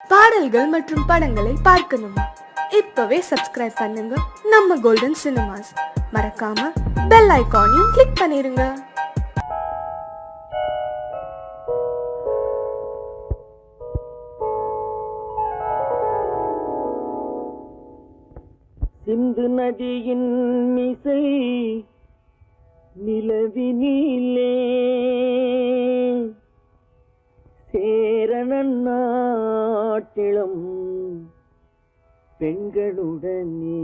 பாடல்கள் மற்றும் படங்களை பார்க்கணுமா? இப்பவே சப்ஸ்கிரைப் பண்ணுங்க நம்ம கோல்டன் சினிமாஸ். மறக்காம பெல் ஐகானையும் கிளிக் பண்ணிருங்க. சிந்து நதியின் மிசை நிலவினிலே சேரணன் நாட்டிலும் பெண்களுடனே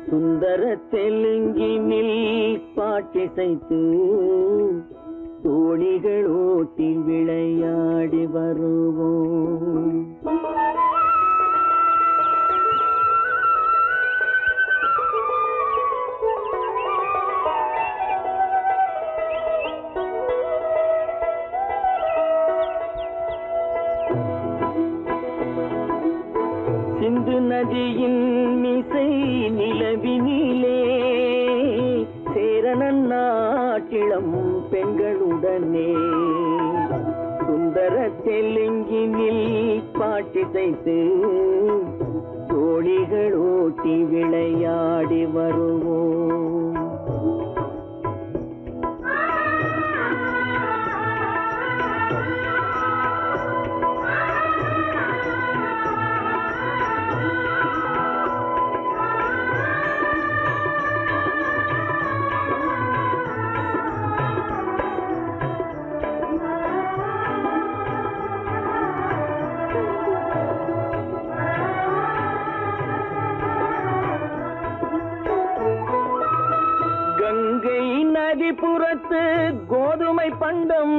சுந்தர தெலுங்கினில் பாட்டிசைத்து தோணிகள் ஓட்டி விளையாடி வருவோம். சிந்து நதியின் மிசை நிலவினிலே சேரணன் நாட்டிளம் பெண்களுடனே சுந்தர தெலுங்கினில் பாட்டிசைத்து தோணிகள் ஓட்டி விளையாடி வருவோம். கங்கை நதிபுறத்து கோதுமை பண்டம்,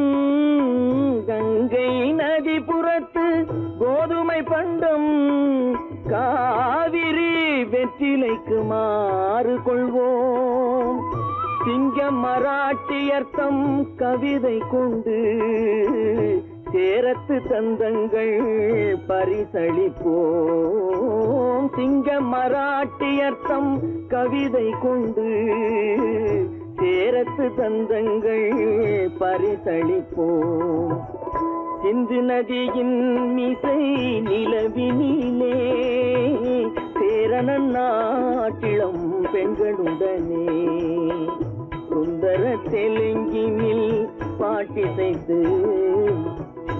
கங்கை நதிபுறத்து கோதுமை பண்டம், காவிரி வெற்றிலைக்கு மாறு கொள்வோம். சிங்கம் மராட்டியர்த்தம் கவிதை கொண்டு சேரத்து தந்தங்கள் பரிசளிப்போம். சிங்க மராட்டியர்த்தம் கவிதை கொண்டு சேரத்து தந்தங்கள் பரிசளிப்போம். சிந்து நதியின் மிசை நிலவினிலே சேரணன் நாட்டிளம் பெண்களுடனே சுந்தர தெலுங்கினில் பாட்டிசைத்து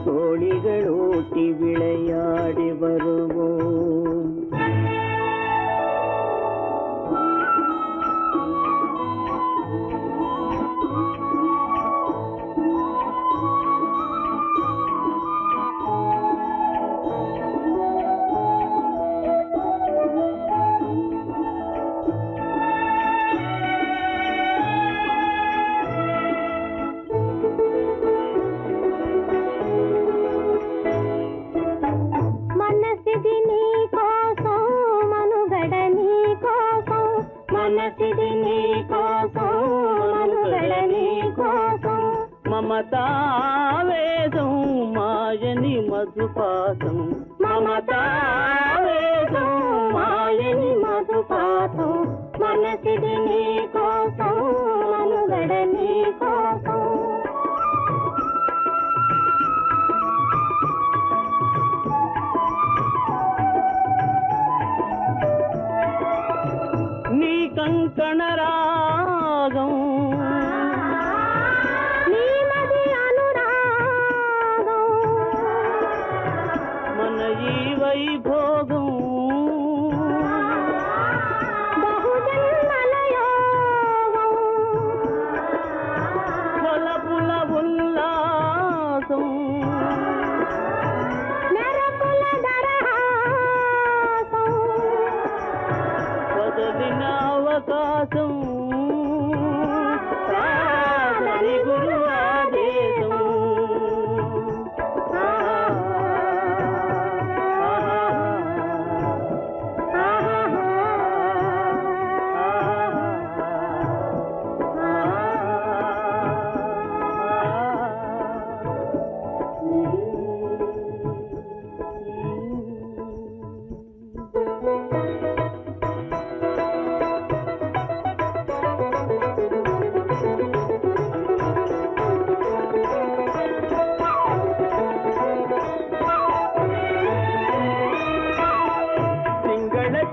தோணிகள் ஓட்டி விளையாடி வருவோம். మమతావేదం మాయని మధుపాసం, మమతావేదం మాయని మధుపాసం, మనసిది నీ కోసం మనుగడ నీ కోసం. నీ కంకణ రాగం వైభోగం బహుజన్మలయోగం వలపుల ఉల్లాసం మెరపుల దరహాసం వదలిన అవకాశం సాగరి గురు ఆదేశం.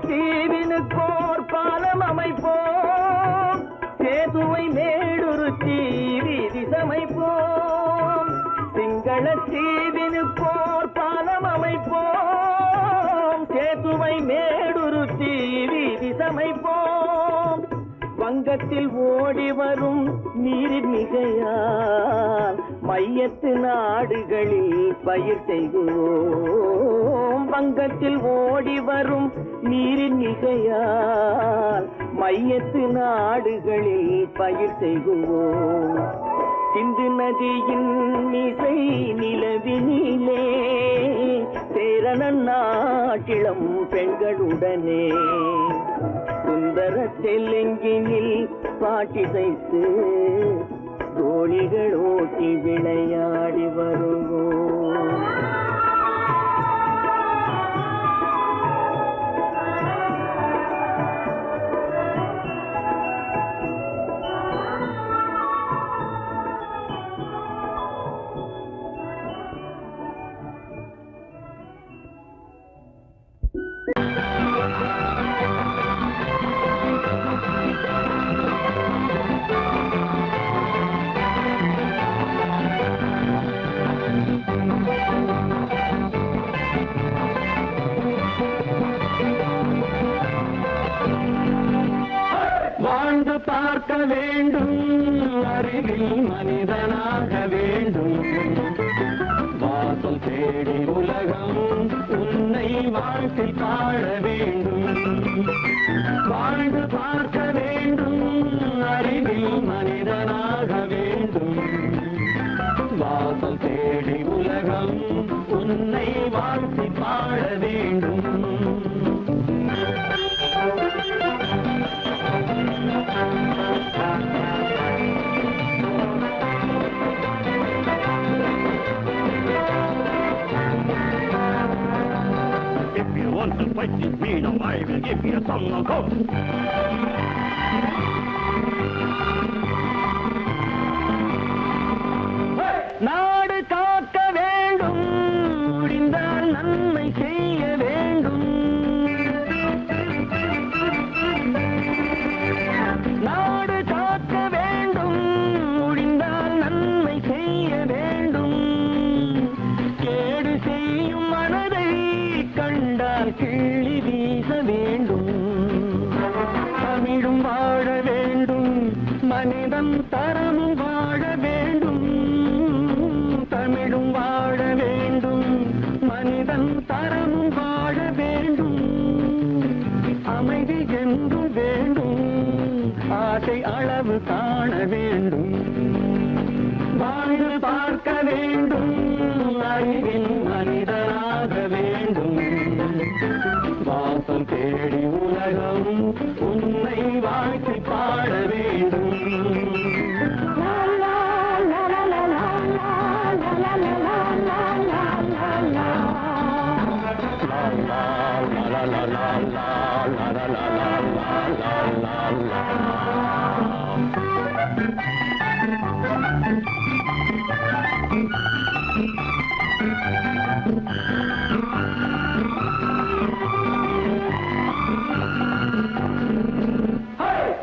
தீவினுக்கோர் பாலம் அமைப்போம், சேதுவை மேடுருத்தி வீதி சமைப்போம். சிங்கள தீவினுக்கோர் பாலம் அமைப்போம், சேதுவை மேடுருத்தி வீதி சமைப்போம். வங்கத்தில் ஓடி வரும் நீரின் மிகையால் மையத்து நாடுகளில் பயிர் செய்கிறோம். வங்கத்தில் ஓடி வரும் நீரின் மிகையால் மையத்து நாடுகளில் பயிர் செய்கிறோம். சிந்து நதியின் மிசை நிலவினிலே சேரணன் நாட்டிளம் பெண்களுடனே சுந்தர தெலுங்கினில் பாட்டிசைத்து தோழிகள் ஓட்டி விளையாடி வருவோம். வாழ்ந்து பார்க்க வேண்டும், அறிவில் மனிதனாக வேண்டும். வாசல் தேடி உலகம் உன்னை வாழ்க்கை பாட வேண்டும். வாழ்ந்து பார்க்க வேண்டும், அறிவில் மனிதனாக வேண்டும். வாசல் தேடி உலகம் உன்னை வாழ்க்கை பாட வேண்டும். If you want to fight with me, now I will give you some of hope. நாடு காக்க வேண்டும், முடிந்தால் நன்மை செய்ய வேண்டும். நாடு காக்க வேண்டும், முடிந்தால் நன்மை செய்ய வேண்டும். கேடு செய்யும் மனதை கண்டால் கிள்ளி வீச வேண்டும். தமிழும் வாழ வேண்டும், மனிதன் தரமும் வாழ வேண்டும். தமிழும் வாழ வேண்டும், மனிதன் தரமும் வாழ வேண்டும். அமைதி என்றும் வேண்டும், ஆசை அளவு காண வேண்டும். வாழ்ந்து பார்க்க வேண்டும், அறிவில் மனிதனாக வேண்டும். வாசம் தேடி உலகம் உன்னை வாழ்க்கை பாட வேண்டும்.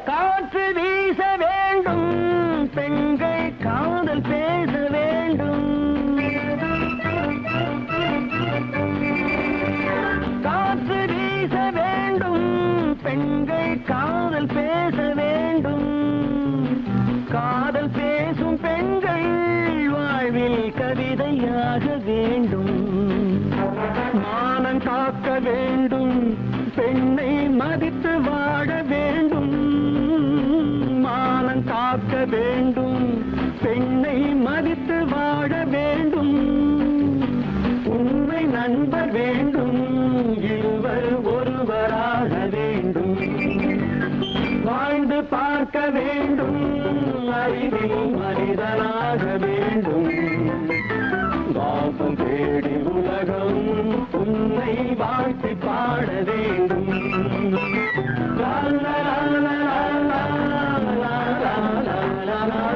காற்று வீச வேண்டும், பெண்கள் காதல் பேச வேண்டும். காற்று வீச வேண்டும், பெண்கள் காதல் பேச வேண்டும். காதல் பேசும் பெண்கள் வாழ்வில் கவிதையாக வேண்டும். மானம் காக்க வேண்டும், பெண்ணை மதித்து வாழ வேண்டும். மானம் காக்க வேண்டும், பெண்ணை மதித்து வாழ வேண்டும். உண்மை நண்பர் வேண்டும், இருவர் ஒருவராக வேண்டும். வாழ்ந்து பார்க்க வேண்டும், அறிவில் மனிதனாக வேண்டும். வாசம் தேடி உலகம் உன்னை வாழ்த்தி பாட வேண்டும். லா லா லா லா லா லா லா லா லா லா.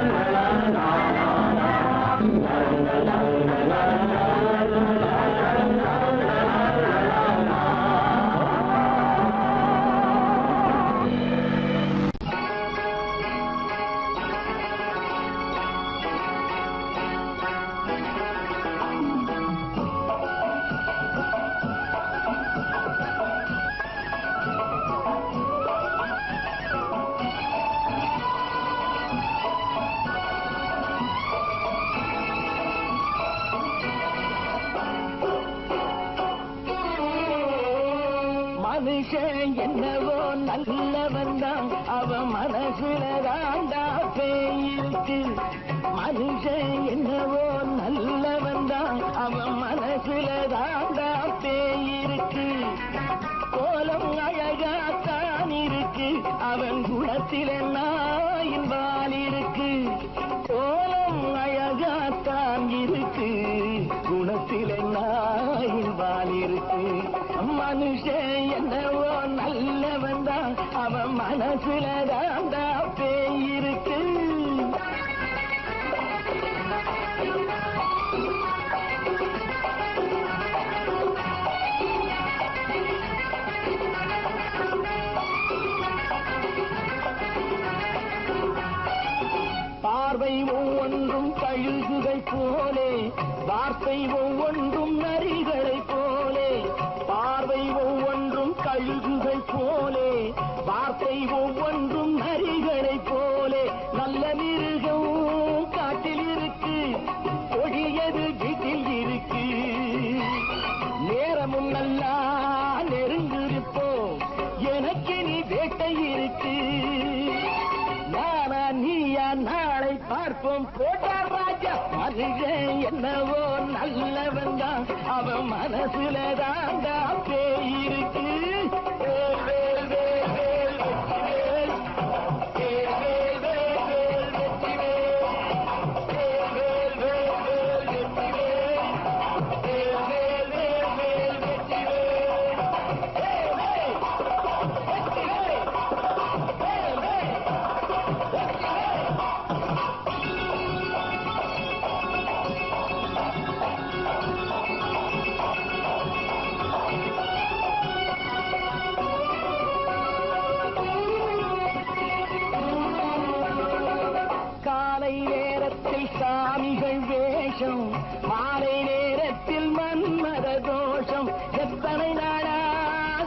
என்னவோ நல்லவன் தான் அவன் மனசுல தாண்டா பேயிருக்கு. மனுஷன் என்னவோ நல்லவன் தான் அவன் மனசுல தாண்டா பேயிருக்கு. கோலம் அழகாத்தான் இருக்கு அவன் குணத்தில நாயின் வால் இருக்கு. கோலம் அழகாத்தான் இருக்கு குணத்தில நாயின் வால் இருக்கு. மனுஷன் என்னவோ நல்லவன் தான் அவன் மனசுல தாண்டா பேயிருக்கு. பார்வை ஒவ்வொன்றும் கழுகுகள் போலே வார்த்தை ஒவ்வொன்றும் நரிகளை போலே. பார்வை ஒவ்வொன்றும் கழுகுகள் போலே வார்த்தை ஒவ்வொன்றும் நரிகளை போலே. நல்ல மிருகம் காட்டில் இருக்கு கொடியது வீட்டில் இருக்கு. நேரமும் நல்லா நெருங்கிருப்போம் எனக்கு நீ வேட்டை இருக்கு. நானா நீயா நாளை பார்ப்போம் போட்டா ராஜா. மனுஷன் என்னவோ நல்லவன் தான் அவன் மனசுல தாண்டா பேயிருக்கு. சாமிகள் வேஷம் மாலை நேரத்தில் மன்மத தோஷம். எத்தனை நாளா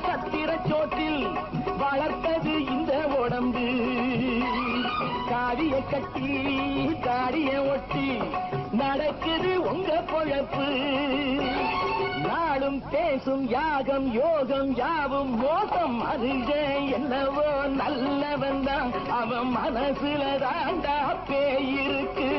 சத்திர சோட்டில் வளர்த்தது இந்த உடம்பு. காடிய கட்டி காடிய ஒட்டி நடக்குது உங்க பொழப்பு. நாளும் பேசும் யாகம் யோகம் யாவும் மோசம். மனுஷன் என்னவோ நல்லவன் தான் அவன் மனசுல தாண்டா பேயிருக்கு.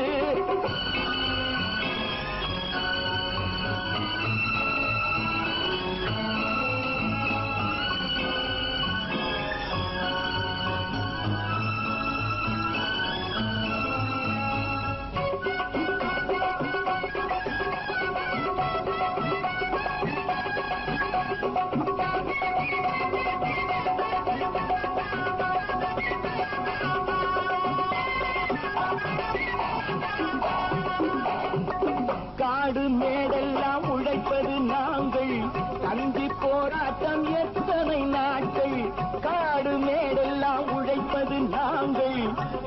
காடு மேடெல்லாம் உழைப்பது நாங்கள் கஞ்சி போராட்டம் எத்தனை நாட்கள். காடு மேடெல்லாம் உழைப்பது நாங்கள்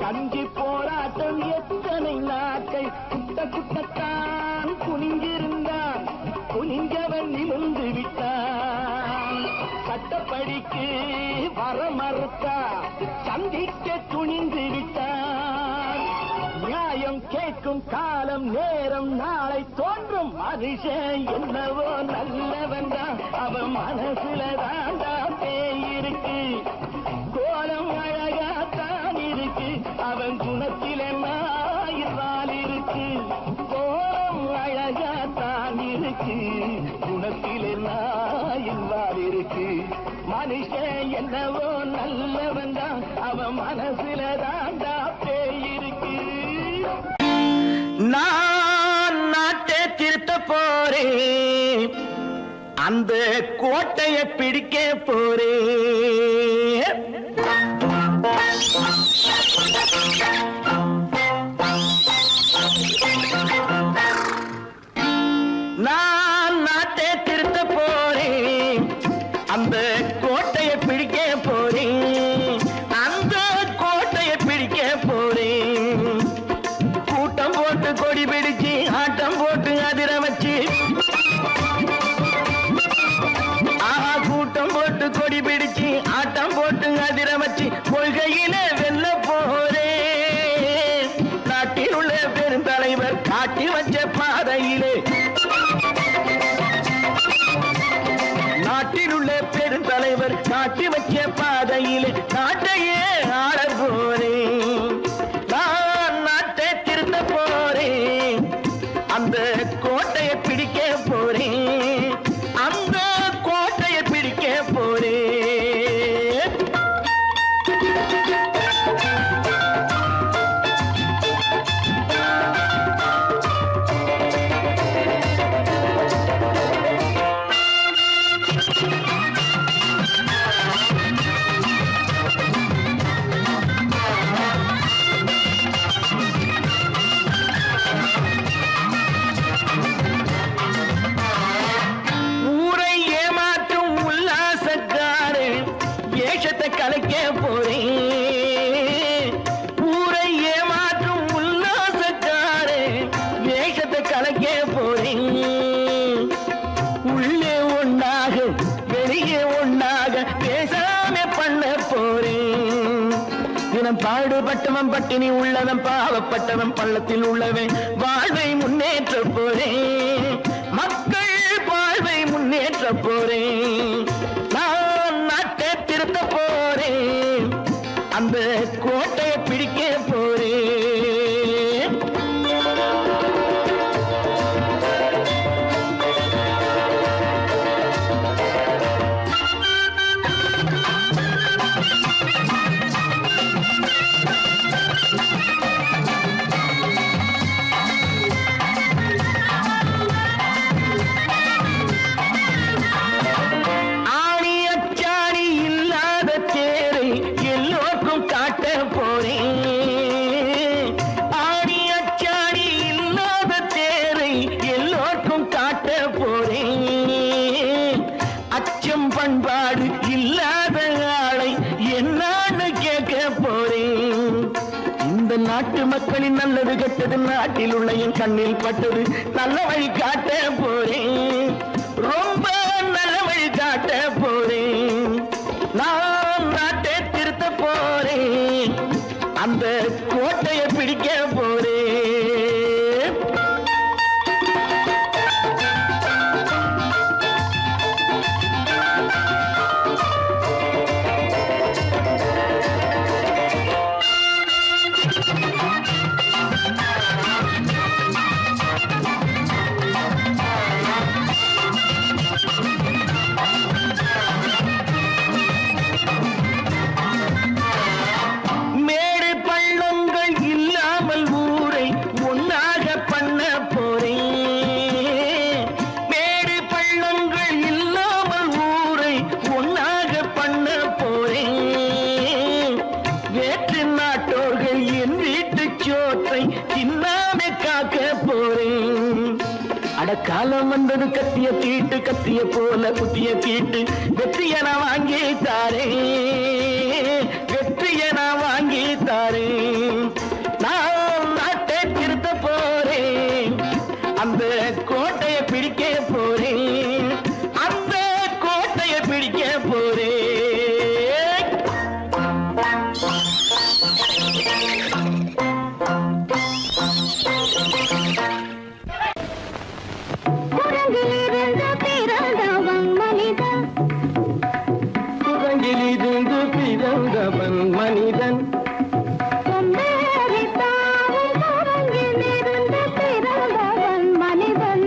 கஞ்சி போராட்டம் எத்தனை நாட்கள். குட்ட குட்டத்தான் குனிஞ்சிருந்தான் குனிஞ்சவன் நிமிர்ந்து விட்டான். சட்டப்படிக்கு வர மறுத்தா சந்திக்க துணிந்து விட்டான். நியாயம் கேட்கும் காலம் நேரம் நாளை தோன்றும். மனுஷன் என்னவோ நல்லவன் தான் அவன் மனசுல தாண்டா பேயிருக்கு. கோலம் அழகாத்தான் இருக்கு அவன் குணத்தில நாயில் இருக்கு. கோலம் அழகாத்தான் இருக்கு குணத்தில நாயில் இருக்கு. மனுஷன் என்னவோ நல்லவன் தான் அவன் மனசுல தாண்டா பேயிருக்கு. நான் நாட்டை திருத்த போறேன் அந்த கோட்டையை பிடிக்க போறேன். நான் நாட்டை திருத்த போறேன் அந்த கோட்டையை பிடிக்க போறேன். அந்த கோட்டையை பிடிக்க போறேன். கூட்டம் போட்டு கொடி பிடிச்சு ஆட்டம் போட்டு அதிர வச்சு கூட்டம் போட்டு கொடி பிடிச்சு ஆட்டம் போட்டு அதிர வச்சு கொள்கையில வெல்ல போறேன். நாட்டில் உள்ள பெருந்தலைவர் காட்டி வச்ச பாதையிலே நாட்டில் உள்ள பெருந்தலைவர் காட்டி வச்ச பாதை பாதையிலே நாட்டையே ஆள போறேன். நான் நாட்டை திருத்த போறேன். அந்த கோட்டையை பிடிக்க போறேன். அந்த கோட்டையை பிடிக்க போறேன். ஊரை ஏமாற்றும் உல்லாசக்காரன் ஏஷத்தை கலைக்க போறேன். ஊரை ஏமாற்றும் உல்லாசக்காரன் ஏஷத்தை கலைக்க போறேன். உள்ளே ஒண்ணாக வெளியே ஒண்ணாக பேசாம பண்ண போறேன். தினம் பாடுபட்டவன் பட்டினி உள்ளவன் பாவப்பட்டவன் பள்ளத்தில் உள்ளவன் வாழ்வை முன்னேற்ற போறேன். மக்கள் வாழ்வை முன்னேற்ற போறேன். நான் நாட்டை திருத்த போறேன். அந்த கோட்டையை பிடிக்க போறேன். ஆணி அச்சாணி இல்லாத தேரை எல்லோருக்கும் காட்ட போறேன். ஆணி அச்சாணி இல்லாத தேரை எல்லோருக்கும் காட்ட போறேன். அச்சம் பண்பாடு இல்லாத ஆளை என்னான்னு கேட்க போறேன். இந்த நாட்டு மக்களின் நல்லது கெட்டது நாட்டில் உள்ள என் கண்ணில் பட்டது நல்ல வழி காட்ட போறேன். ரொம்ப நல்ல வழி காட்ட போறேன். நான் நாட்டை திருத்த போறேன். அந்த கோட்டையை பிடிக்க போறேன். மேடு பள்ளங்கள் இல்லாமல் ஊரை ஒன்னாக பண்ண போறேன். மேடு பள்ளங்கள் இல்லாமல் ஊரை ஒன்னாக பண்ண போறேன். வேற்று நாட்டோர்கள் என் வீட்டு சோற்றை தின்னாம காக்க போறேன். அடக்காலம் வந்தது கத்திய தீட்டு கத்திய போல குத்திய தீட்டு வெற்றிய நான் வாங்கி தாரேன். வெற்றிய நான் வாங்கி தாரேன். நான் நாட்டை திருத்த போறேன். அந்த கோட்டையை பிடிக்க போறேன். அந்த கோட்டையை பிடிக்க போறேன். குரங்கிலிருந்து பிறந்தவன் மனிதன். கொம்பேறி தாவும் குரங்கிலிருந்து பிறந்தவன் மனிதன்.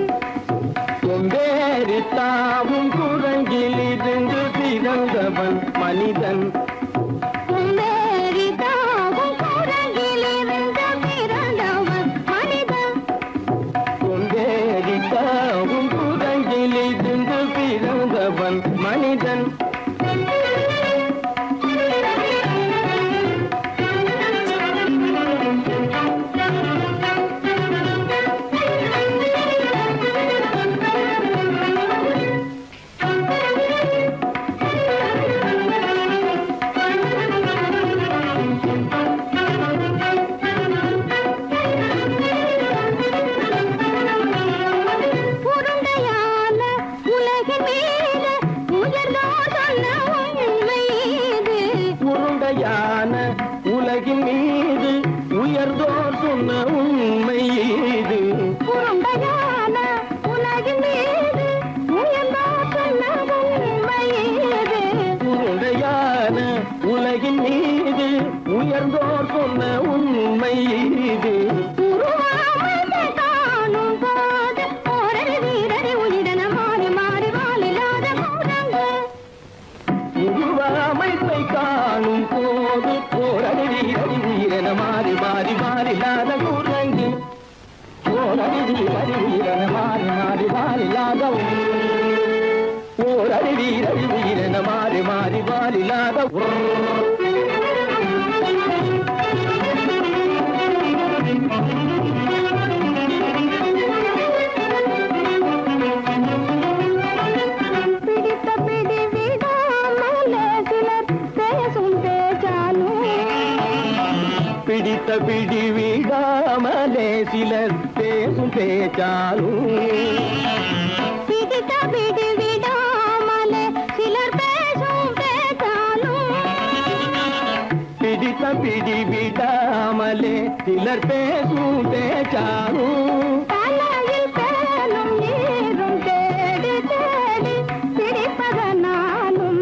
கொம்பேறி தாவும் குரங்கிலிருந்து பிறந்தவன் மனிதன். உருண்டையான உலகின் மீது உயர்ந்தோர் சொன்ன உண்மை இது. உருண்டையான உலகின் மீது உயர்ந்தோர் சொன்ன உண்மை இது. உருண்டையான உலகின் மீது உயர்ந்தோர் சொன்ன உண்மை இது. உருவாமையை காணும் போது ஓரடி வீரடி உயிரென மாறி மாறி வாலில்லாத கூடங்கு. உருவாமைப்பை காணும் போது போரடி வீரடி வீரன மாறி மாறி மாறில்லாத குரங்கு. போரடி வீரடி வீரன மாறி மாறி மாறில்லாத ஓரடி வீரடி வீரன மாறி மாறி மாறில்லாத பிடித்த பிடி விடாமலே சிலர் பேசும் பேச்சாலும். பிடித்த பிடி விடாமலே சிலர் பேசும் பேச்சாலும். பிடித்த பிடி விடாமலே சிலர் பேசும் பேச்சாலும். பிடித்த பிடி விடாமலே சிலர் பேசும் பேச்சாலும். தலையில் பேனும் நீரும் தேடி தேடி பிடிப்பதனாலும்.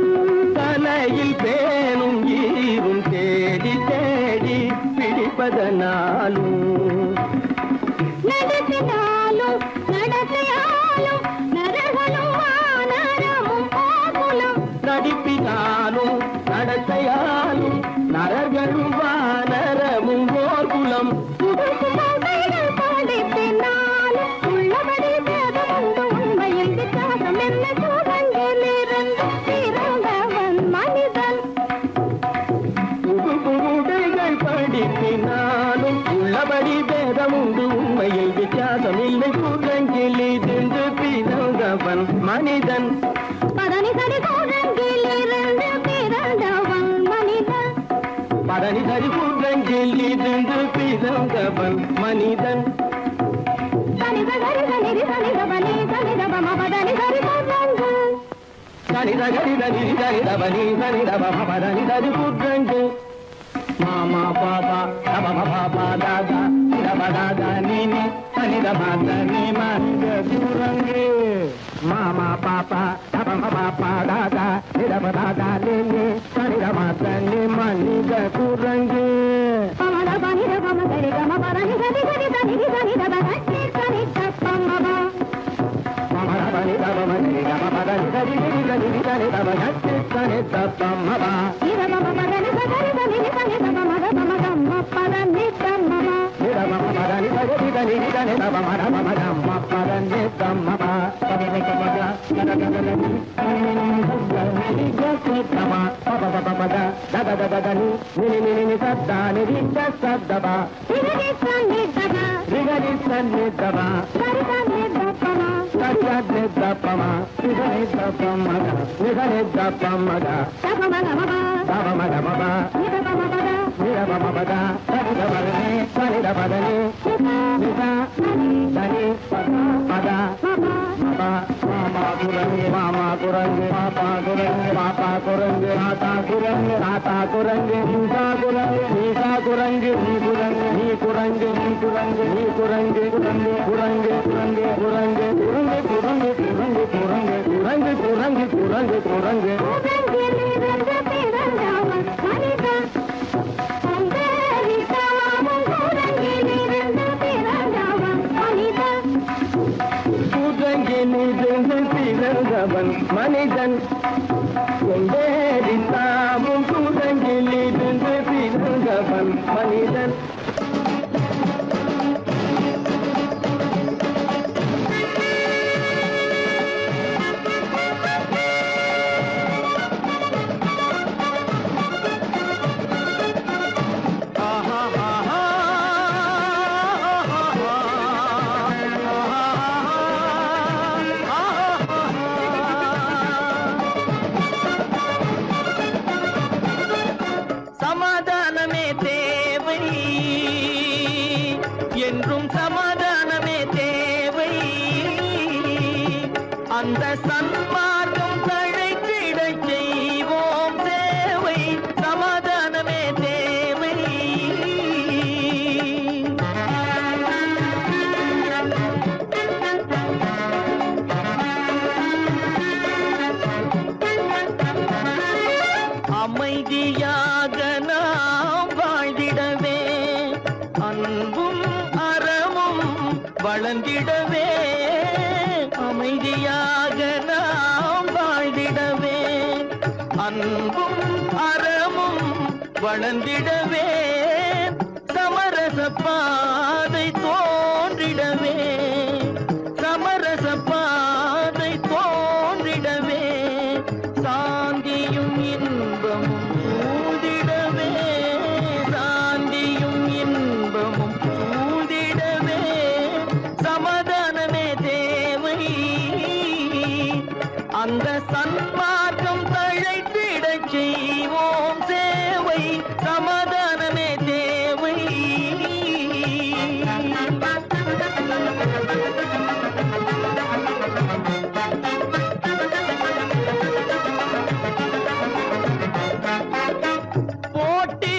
தலையில் பேணும் ஈரும் தேடி தேடி பிடிப்பதனாலும். நடத்தினாலும் நடத்தையாலும் நரகளும் வானரமும் போகுலும். நடிப்பினாலும் நடத்தையாலும் நரர்களும் வானரமும் ஓர்குலம். புதுசு கதைகள் படிப்பினாலும் உள்ளபடி பேதமுண்டு உண்மையில் வித்தியாசம் என்ன சூழங்கிலிருந்து பிறந்தவன் மனிதன். புதுடைகள் படிப்பினாலும் உள்ளபடி பேதமுண்டு உண்மையில் வித்தியாசம் இல்லை. கூட்டங்கிலிருந்து பிறந்தவன் மனிதன். பதனி சரி சூழங்கிலிருந்து பிறந்தவன் மனிதன். பதனி சரி கூட்டங்கிலிருந்து பிறந்தவன் மனிதன். சனித கரித நிதி சனித பனி சனித பம பதனி சரி சூழங்கு. சனித கரித நிதி சனித பனி சனித பம பதனி சரி கூட்டங்கு. மாமா பாபா தப பாபா தாதா தப தாதா நீனி சனித பாத நீ மனித குரங்கு. மாமா பாப்பா தப பாப்பா தாதா நிதப தாதா நீனி சனித பாத நீ மனித குரங்கு. பமத பனித பம சரி கம பதனி சரி சரி சனி சனித பனி சனி தப்பமப. மமர பனி தப மனி தப பதனி சரி சரி சனி சனி தப சனி சனி தப்பமப. இத பம பதனி சரி சனி சனி தப மத பம கம்ம பதனி தம்மப. நிதப பதனி சரி சனி சனி தப மர மம கம்ம பதனி தம்மப. பதனி தபத நதததனி நி ஜசதம பப பப பத ததததனி நி நி சத்தானி ஜசதப. இதி சனி தப ரிகரி சனி தப சரி சனி தப்பம. சத்யத்னி தப்பம நிதனி தப்பமக நிதனி தப்பமக தபம கமப தப மக மப இத பம பத நிதப மபத சனித பதனி சனித பதனி நித தனி பத மப மாமா குரங்கு மாமா குரங்கு பாப்பா குரங்கு பாப்பா குரங்கு ஆத்தா குரங்கு தாத்தா குரங்கு நீசா குரங்கு நீசா குரங்கு நீ குரங்கு நீ குரங்கு நீ குரங்கு நீ குரங்கு குரங்கு குரங்கு குரங்கு குரங்கு குரங்கு குரங்கு குரங்கு குரங்கு குரங்கு குரங்கு குரங்கு. கூட்டங்கிலிருந்து பிறந்தவன் மனிதன். கொண்டேறித்தாமும் கூட்டங்கிலிருந்து பிறந்தவன் மனிதன். கூட்டங்கிலிருந்து பிறந்தவன் மனிதன். கொண்டேறித்தாமும் கூட்டங்கிலிருந்து பிறந்தவன் மனிதன். சமாதானமே தேவை என்றும் சமாதானமே தேவை. அந்த சன்மார்க்கம் தழைத்திட செய்வோம் சேவை. சமாதானமே தேவை. அமைதியாக வளர்ந்திடவே சமரச பாதை தோன்றிடவே சமரச பாதை தோன்றிடவே சாந்தியும் இன்பமும் சூழ்ந்திடவே சாந்தியும் இன்பமும் சூழ்ந்திடவே சமாதானமே தேவை அந்த சன்மார்க்கம் தழைத்திடச் செய்வோம் சேவை சமாதானமே தேவை போட்டி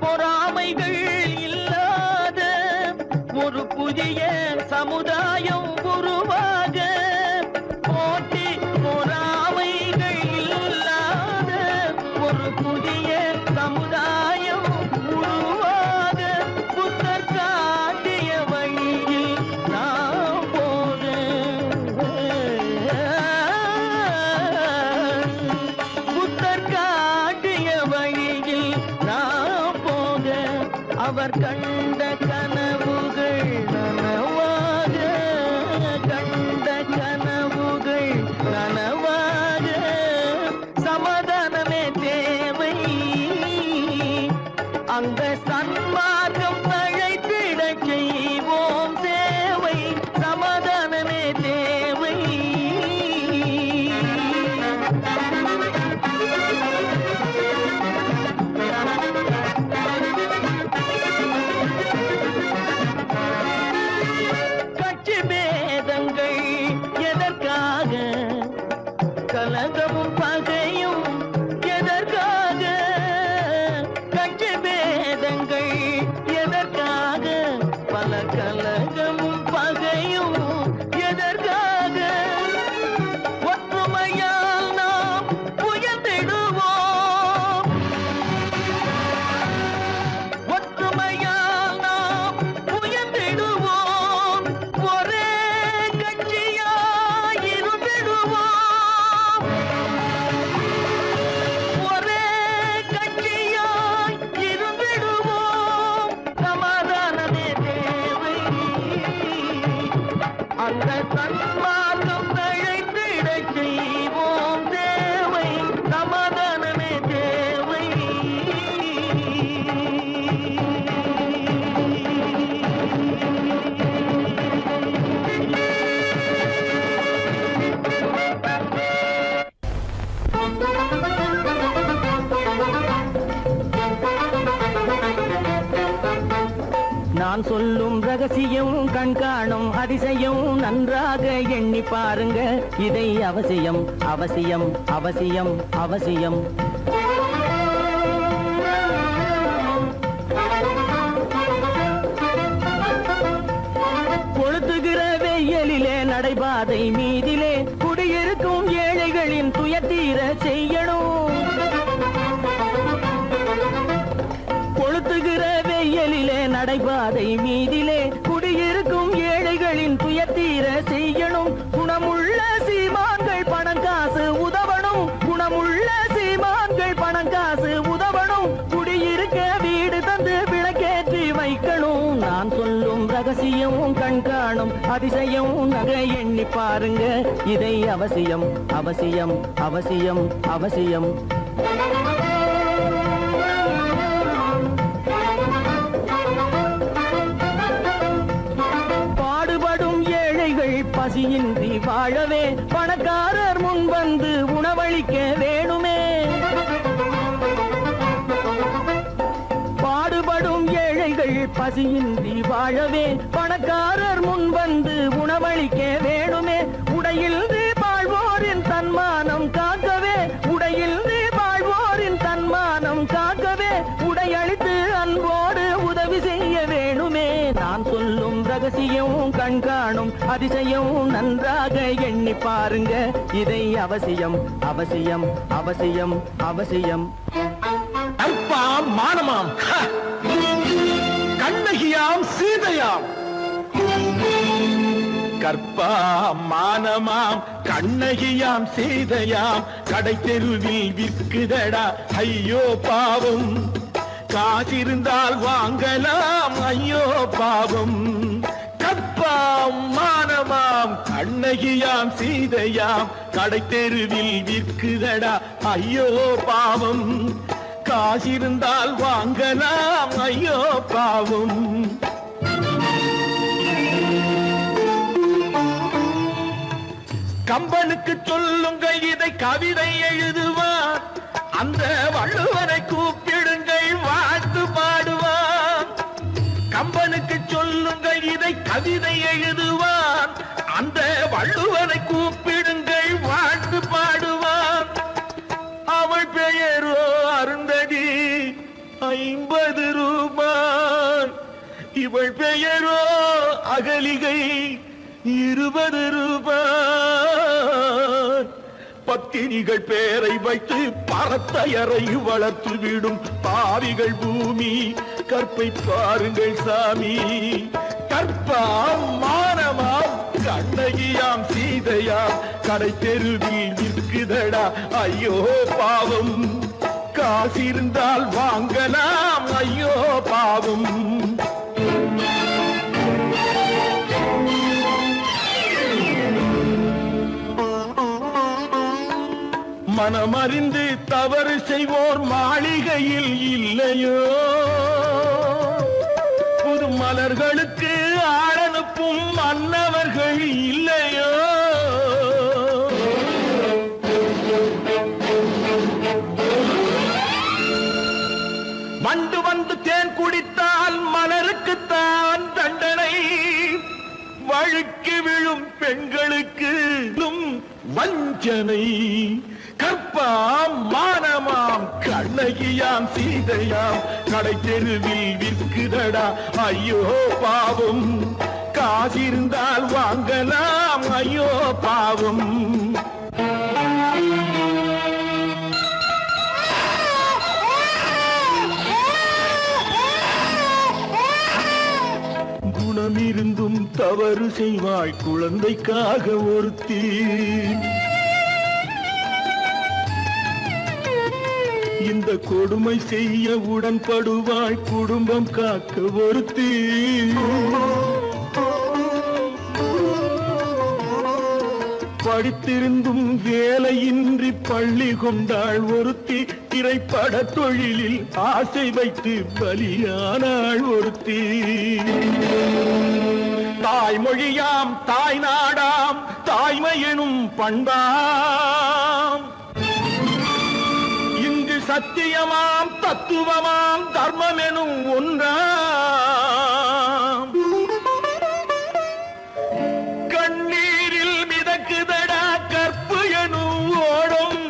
பொறாமைகள் இல்லாத ஒரு புதிய சமுதாயம் உருவாக போட்டி பொறாமைகள் இல்லாத ஒரு புதிய சமுதாயம் உருவாக புத்தர் காட்டிய வழியில் நாம் போக புத்தர் காட்டிய வழியில் நாம் போக அவர் கண்ட கனவுகள் நனவாக கண்ட கனவுகள் நனவாக சமாதானமே தேவை அந்த சன்மார்க்கம் தழைத்திடச் செய்வோம் சேவை சமாதானமே தேவை கட்சி பேதங்கள் எதற்காக கலகமும் பகையும் எதற்காக கட்சி பேதங்கள் எதற்காக பல கலகமும் பகையும் எதற்காக ஒற்றுமையால் நாம் உயர்ந்திடுவோம் ஒற்றுமையால் நாம் உயர்ந்திடுவோம் ஒரே கட்சியாய் இருந்திடுவோம் ஒரே கட்சியாய் இருந்திடுவோம் சமாதானமே தேவை அந்த சன்மார்க்கம் தழைத்திடச் செய்வோம் தேவை சமாதானமே தேவை நான் சொல்லும் ரகசியம் கண்காணும் அதிசயம் நன்றாக எண்ணி பாருங்க இதை அவசியம் அவசியம் அவசியம் அவசியம் கொளுத்துகிற வெயிலிலே நடைபாதை மீதிலே குடியிருக்கும் ஏழைகளின் துயத்தீர செய்யணும் கொளுத்துகிற வெயிலிலே நடைபாதை மீதிலே குடியிருக்கும் ஏழைகளின் துயத்தீர செய்யணும் குணமுள்ள சீமான்கள் பணம் காசு உதவணும் குணமுள்ள சீமான்கள் பணம் காசு உதவணும் குடியிருக்க வீடு தந்து விளக்கேற்றி வைக்கணும் நான் சொல்லும் ரகசியம் கண்காணும் அதிசயம் நகை எண்ணி பாருங்க இதை அவசியம் அவசியம் அவசியம் அவசியம் பசியின்றி வாழவே பணக்காரர் முன் வந்து உணவளிக்க வேணுமே பாடுபடும் ஏழைகள் பசியின்றி வாழவே பணக்காரர் முன் வந்து உணவளிக்க வேணுமே உடையில் வாழ்வோரின் தன்மானம் காக்கவே உடையில் வாழ்வோரின் தன்மானம் காக்கவே உடையளித்து அன்போடு உதவி செய்ய வேணுமே நான் சொல்லும் ரகசியம் கண்காணும் அதிசயம் நன்றாக எண்ணி பாருங்க இதை அவசியம் அவசியம் அவசியம் அவசியம் கற்பாம் மானமாம் கண்ணகியாம் சீதையாம் கற்பாம் மானமாம் கண்ணகியாம் சீதையாம் கடை தெருவில் விற்குதடா ஐயோ பாவம் காசிருந்தால் வாங்கலாம் ஐயோ பாவம். கற்பாம் மானமாம் கண்ணகியாம் சீதையாம் கடை தெருவில் விற்குதடா ஐயோ பாவம். காசிருந்தால் வாங்கலாம் ஐயோ பாவம். கம்பனுக்கு சொல்லுங்கள் இதை கவிதை எழுதுவார். அந்த வள்ளுவரை கூப்பிடுங்கள் வாழ்த்து பாடுவார். கம்பனுக்கு சொல்லுங்கள் இதை கவிதை எழுதுவார். அந்த வள்ளுவரை கூப்பிடுங்கள் வாழ்த்து பாடுவார். அவள் பெயரோ அருந்ததி 50 ரூபாய். இவள் பெயரோ அகலிகை 20 ரூபாய். பத்தினிகள் பேரை வைத்து பரத்தையரை வளர்த்து விடும் பாவிகள் பூமி. கற்பை பாருங்கள் சாமி. கற்பாம் மானமாம் கண்ணகியாம் சீதையாம் கடை தெருவில் நிற்குதடா ஐயோ பாவம். காசிருந்தால் வாங்கலாம் ஐயோ பாவம். மனமறிந்து தவறு செய்வோர் மாளிகையில் இல்லையோ. புது மலர்களுக்கு ஆளனுப்பும் மன்னவர்கள் இல்லையோ. வண்டு வந்து தேன் குடித்தால் மலருக்குத்தான் தண்டனை. வழுக்கி விழும் பெண்களுக்கு வஞ்சனை. கற்பாம் மானமாம் கண்ணகியாம் சீதையாம் கடை தெருவில் விற்குதடா ஐயோ பாவம். காசிருந்தால் வாங்கலாம் ஐயோ பாவம். குணமிருந்தும் தவறு செய்வாய் குழந்தைக்காக ஒருத்தி. இந்த கொடுமை செய்ய உடன்படுவாய் குடும்பம் காக்க ஒருத்தி. படித்திருந்தும் வேலையின்றி பள்ளி கொண்டாள் ஒருத்தி. திரைப்பட தொழிலில் ஆசை வைத்து பலியானாள் ஒருத்தி. தாய்மொழியாம் தாய் நாடாம் தாய்மையெனும் பண்பாம். இங்கு சத்தியமாம் தத்துவமாம் தர்மம் எனும் ஒன்றாம். கண்ணீரில் மிதக்குதடா கற்பு எனும் ஓடும்.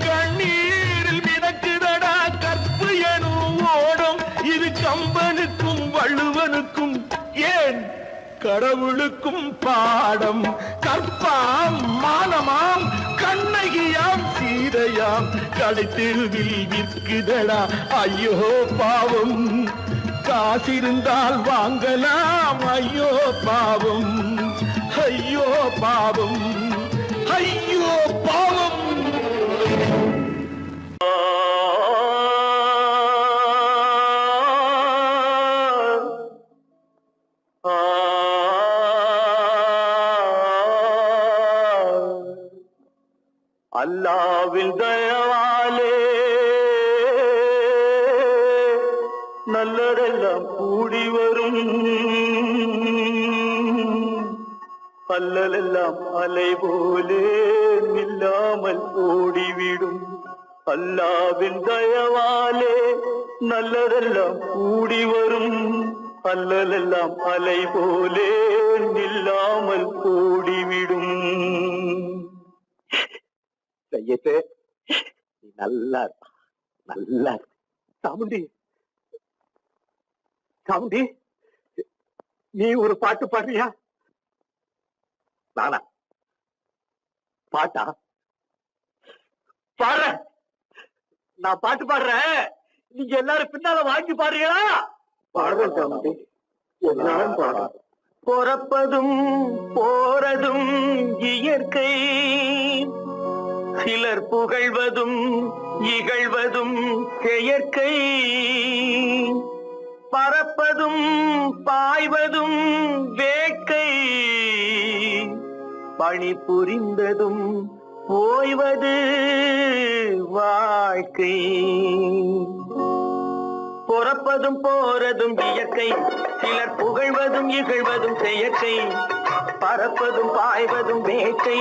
கண்ணீரில் மிதக்குதடா கற்பு எனும் ஓடும். இது கம்பனுக்கும் வள்ளுவனுக்கும் ஏன் கடவுளுக்கும் பாடம். கற்பாம் மானமாம் கண்ணகியாம் சீதையாம் கடை தெருவில் விற்குதடா ஐயோ பாவம். காசிருந்தால் வாங்கலாம் ஐயோ பாவம். ஐயோ பாவம். ஐயோ பாவம். அல்லாவின் தயவாலே நல்லதெல்லாம் கூடி வரும். அல்லலெல்லாம் அலை போலே நில்லாமல் ஓடிவிடும். அல்லாவின் தயவாலே நல்லதெல்லாம் கூடி வரும். அல்லலெல்லாம் அலை போலே நில்லாமல் ஓடிவிடும். செய்யத்தே நீ நல்லா நல்லா சாமுண்டி சாமுண்டி நீ ஒரு பாட்டு பாடுறியா? நானா பாட்டா பாடுற? நான் பாட்டு பாடுறேன், நீங்க எல்லாரும் பின்னால வாங்கி பாடுறீங்களா? பாடுறேன் சாமுண்டி, எல்லாரும் பாடுற. பிறப்பதும் போறதும் இயற்கை, சிலர் புகழ்வதும் இகழ்வதும் செயற்கை. பாய்வதும் வேட்கை, பணி புரிந்ததும் ஓய்வது வாழ்க்கை. பொறப்பதும் போறதும் இயற்கை, சிலர் புகழ்வதும் இகழ்வதும் செயற்கை. பறப்பதும் பாய்வதும் வேட்கை,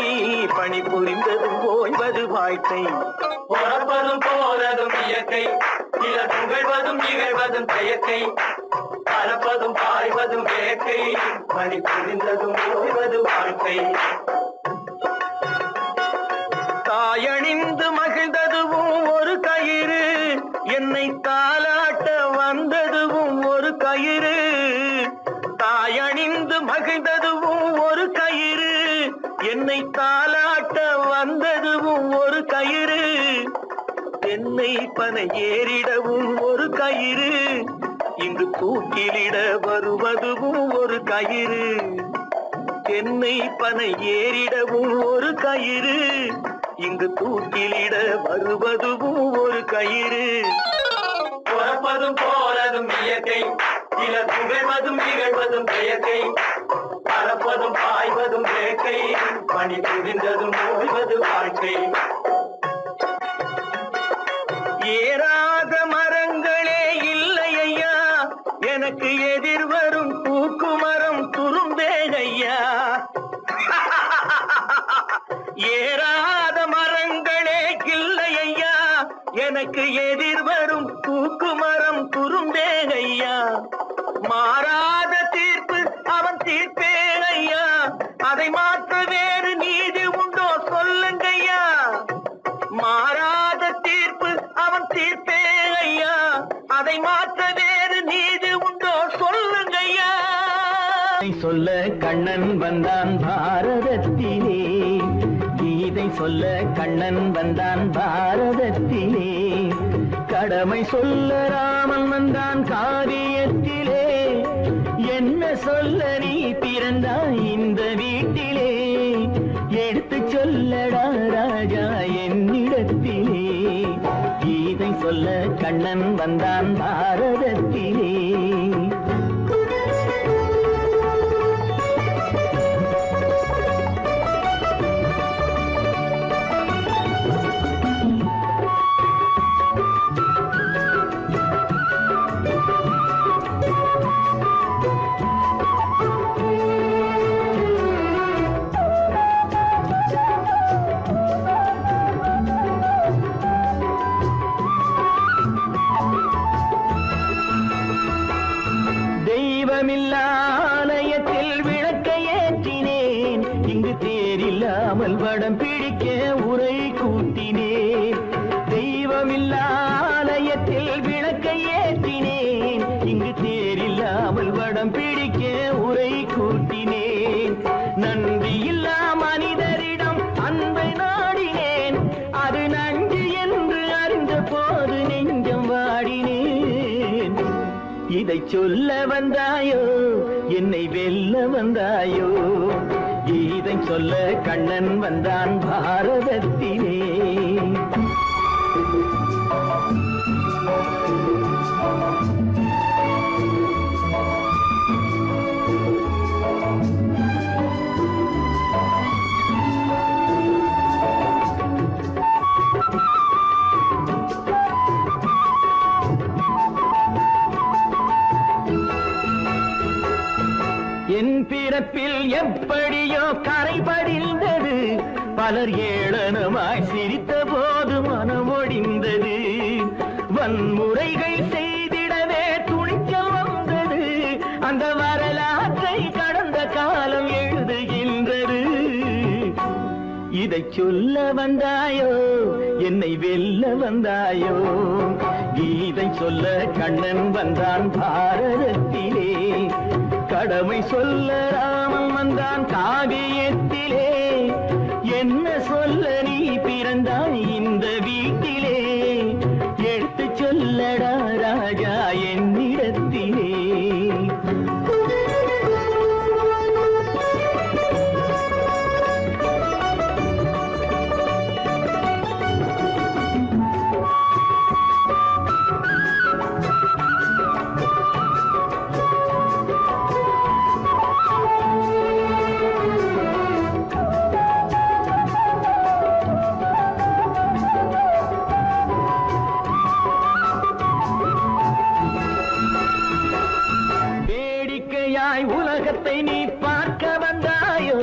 பணி புரிந்ததும் ஓய்வது வாழ்க்கை. பொறப்பதும் போறதும் இயற்கை, சிலர் புகழ்வதும் இகழ்வதும் செயற்கை. பறப்பதும் பாய்வதும் வேட்கை, பணி புரிந்ததும் ஓய்வது வாழ்க்கை. தாயணிந்து மகிழ்ந்ததுவும் ஒரு கயிறு, என்னை தாலாட்ட வந்ததுவும் ஒரு கயிறு. தாயணிந்து மகிழ்ந்ததுவும் ஒரு கயிறு, என்னை தாலாட்ட வந்ததுவும் ஒரு கயிறு. என்னை பனை ஏறிடவும் ஒரு கயிறு, இங்கு தூக்கிலிட வருவதுவும் ஒரு கயிறு. தென்னை பனை ஏறிடவும் ஒரு கயிறு, இங்கு தூக்கிலிட வருவதுவும் ஒரு கயிறு. பொறப்பதும் போறதும் இயற்கை, சிலர் புகழ்வதும் இகழ்வதும் செயற்கை. பறப்பதும் பாய்வதும் வேட்கை, பணி புரிந்ததும் ஓய்வது வாழ்க்கை. ஏறாத மரங்களே இல்லை ஐயா, எனக்கு எதிர் வரும் பூக்குமரம் துரும்பேகையா. ஏறாத மரங்களே இல்லை ஐயா, எனக்கு எதிர் வரும் பூக்குமரம் துரும்பேகையா. மாறாத தீர்ப்பு அவன் தீர்ப்பே ஐயா, அதை மாற்ற வேறு நீதி உண்டோ சொல்லுங்கய்யா. மாறாத தீர்ப்பு அவன் தீர்ப்பே ஐயா, அதை மாற்ற வேறு நீதி உண்டோ சொல்லுங்கய்யா. சொல்ல கண்ணன் வந்தான் பாரதத்திலே, கீதை சொல்ல கண்ணன் வந்தான் பாரதத்திலே. கடமை சொல்ல ராமன் வந்தான் காரியத்திலே. என்ன சொல்ல நீ பிறந்தாய் இந்த வீட்டிலே, எடுத்து சொல்லடா ராஜா என்னிடத்திலே. கீதை சொல்ல கண்ணன் வந்தான் பாரதத்திலே. ஆலயத்தில் விளக்கை ஏற்றினேன், இங்கு தேரில்லாமல் வடம் பிடிக்க உரை கூட்டினேன். தெய்வமில்லா ஆலயத்தில் விளக்கை ஏற்றினேன், இங்கு தேரில்லாமல் வடம் பிடிக்க உரை கூட்டினேன். நன்றியில்லா மனிதரிடம் அன்பை நாடினேன், அது நன்றி என்று அறிந்த போது நெஞ்சம் வாடினேன். இதை சொல்ல வந்தாயோ என்னை வெல்ல வந்தாயோ, இதை சொல்ல கண்ணன் வந்தான் பாரதத்திலே. என் பிறப்பில் எப்படியோ கரை படிந்தது, பலர் ஏளனமாய் சிரித்த போது மனமொடிந்தது. வன்முறைகள் செய்திடவே துணிச்சல் வந்தது, அந்த வரலாற்றை கடந்த காலம் எழுதுகின்றது. இதை சொல்ல வந்தாயோ என்னை வெல்ல வந்தாயோ, கீதை சொல்ல கண்ணன் வந்தான் பாரதத்திலே. கடமை சொல்ல ராமன் வந்தான் காவியத்திலே. என்ன சொல்ல நீ பிறந்தாய் இந்த வீட்டிலே, எடுத்து சொல்லடா ராஜா என்னிடத்திலே. உலகத்தை நீ பார்க்க வந்தாயோ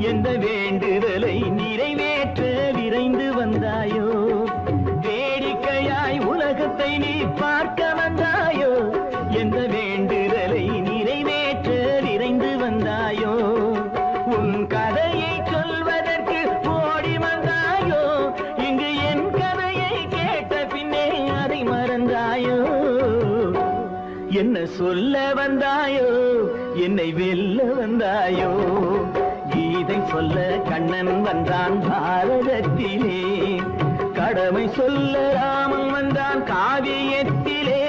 எந்த வேண்டுதலை நிறைவேற்ற விரைந்து வந்தாயோ வேடிக்கையாய் உலகத்தை நீ பார்க்க வந்தாயோ எந்த வேண்டுதலை நிறைவேற்ற விரைந்து வந்தாயோ உன் கதையை சொல்வதற்கு ஓடி வந்தாயோ இங்கு என் கதையை கேட்ட பின்னே அதை மறந்தாயோ என்ன சொல்ல வந்தாயோ என்னை வெல்ல வந்தாயோ கீதை சொல்ல கண்ணன் வந்தான் பாரதத்திலே கடமை சொல்ல ராமன் வந்தான் காவியத்திலே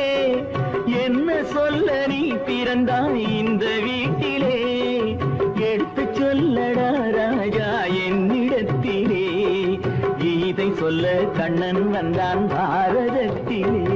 என்ன சொல்ல நீ பிறந்தாய் இந்த வீட்டிலே எடுத்து சொல்லடா ராஜா என்னிடத்திலே கீதை சொல்ல கண்ணன் வந்தான் பாரதத்திலே